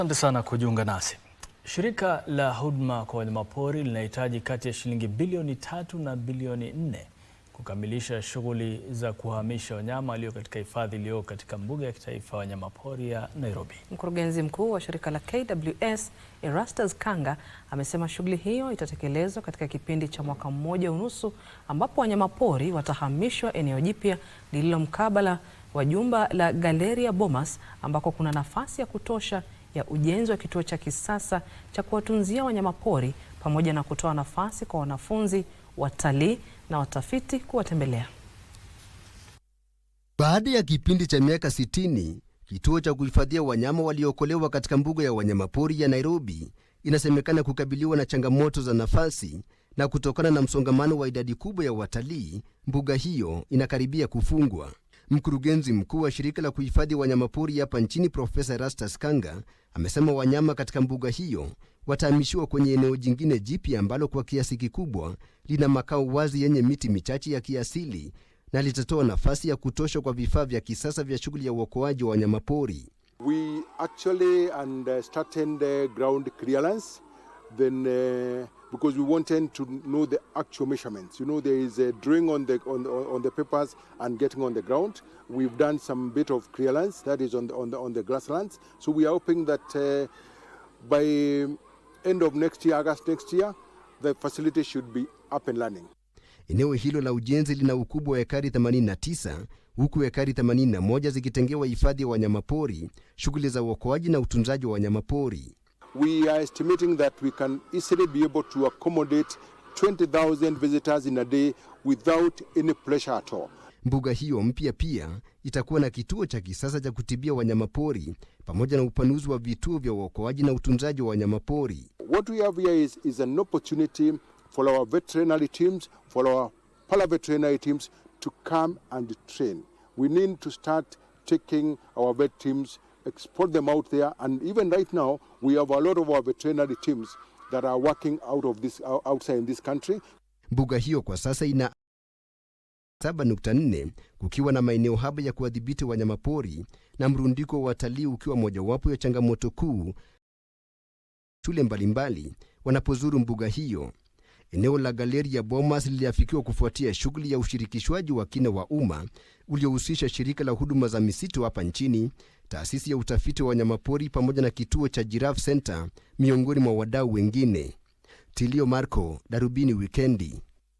Asante sana kujiunga nasi. Shirika la huduma kwa wanyamapori linahitaji kati ya shilingi bilioni 3 na bilioni 4 kukamilisha shughuli za kuhamisha wanyama walio katika hifadhi iliyo katika mbuga ya kitaifa wanyamapori ya Nairobi. Mkurugenzi mkuu wa shirika la KWS, Erastus Kanga, amesema shughuli hiyo itatekelezwa katika kipindi cha mwaka 1.5 ambapo wanyamapori watahamishwa eneo jipya lililo mkabala wa jumba la Galleria Bomas ambako kuna nafasi ya kutosha ya ujenzi wa kituo cha kisasa cha kuwatunzia wanyamapori pamoja na kutoa nafasi kwa wanafunzi, watalii na watafiti kuwatembelea. Baada ya kipindi cha miaka 60, kituo cha kuhifadhia wanyama waliokolewa katika mbuga ya wanyamapori ya Nairobi inasemekana kukabiliwa na changamoto za nafasi, na kutokana na msongamano wa idadi kubwa ya watalii, mbuga hiyo inakaribia kufungwa. Mkurugenzi mkuu wa shirika la kuhifadhi wanyamapori hapa nchini, Profesa Erastus Kanga, amesema wanyama katika mbuga hiyo watahamishiwa kwenye eneo jingine jipya ambalo kwa kiasi kikubwa lina makao wazi yenye miti michache ya kiasili na litatoa nafasi ya kutosha kwa vifaa vya kisasa vya shughuli ya uokoaji wa wanyamapori. We actually started ground clearance then because we wanted to know the actual measurements. You know, there is a drawing on the papers and getting on the ground. We've done some bit of clearance that is on the grasslands. So we are hoping that by end of next year, August next year, the facility should be up and running. Eneo hilo la ujenzi lina ukubwa wa ekari 89, huku ekari 81 zikitengewa hifadhi ya wanyamapori, shughuli za uokoaji na utunzaji wa wanyamapori. We are estimating that we can easily be able to accommodate 20,000 visitors in a day without any pressure at all. Mbuga hiyo mpya pia itakuwa na kituo cha kisasa cha kutibia wanyamapori pamoja na upanuzi wa vituo vya uokoaji na utunzaji wa wanyamapori. What we have here is an opportunity for our veterinary teams, for our para-veterinary teams to come and train. We need to start taking our vet teams, export them out there, and even right now we have a lot of our veterinary teams that are working outside in this country. Mbuga hiyo kwa sasa ina 7.4 kukiwa na maeneo haba ya kuwadhibiti wanyamapori na mrundiko wa watalii ukiwa mojawapo ya changamoto kuu shule mbalimbali wanapozuru mbuga hiyo. Eneo la Galleria Bomas liliafikiwa kufuatia shughuli ya ushirikishwaji wa kina wa umma uliohusisha shirika la huduma za misitu hapa nchini, taasisi ya utafiti wa wanyamapori pamoja na kituo cha Giraffe Center miongoni mwa wadau wengine. Tilio Marco, Darubini Wikendi.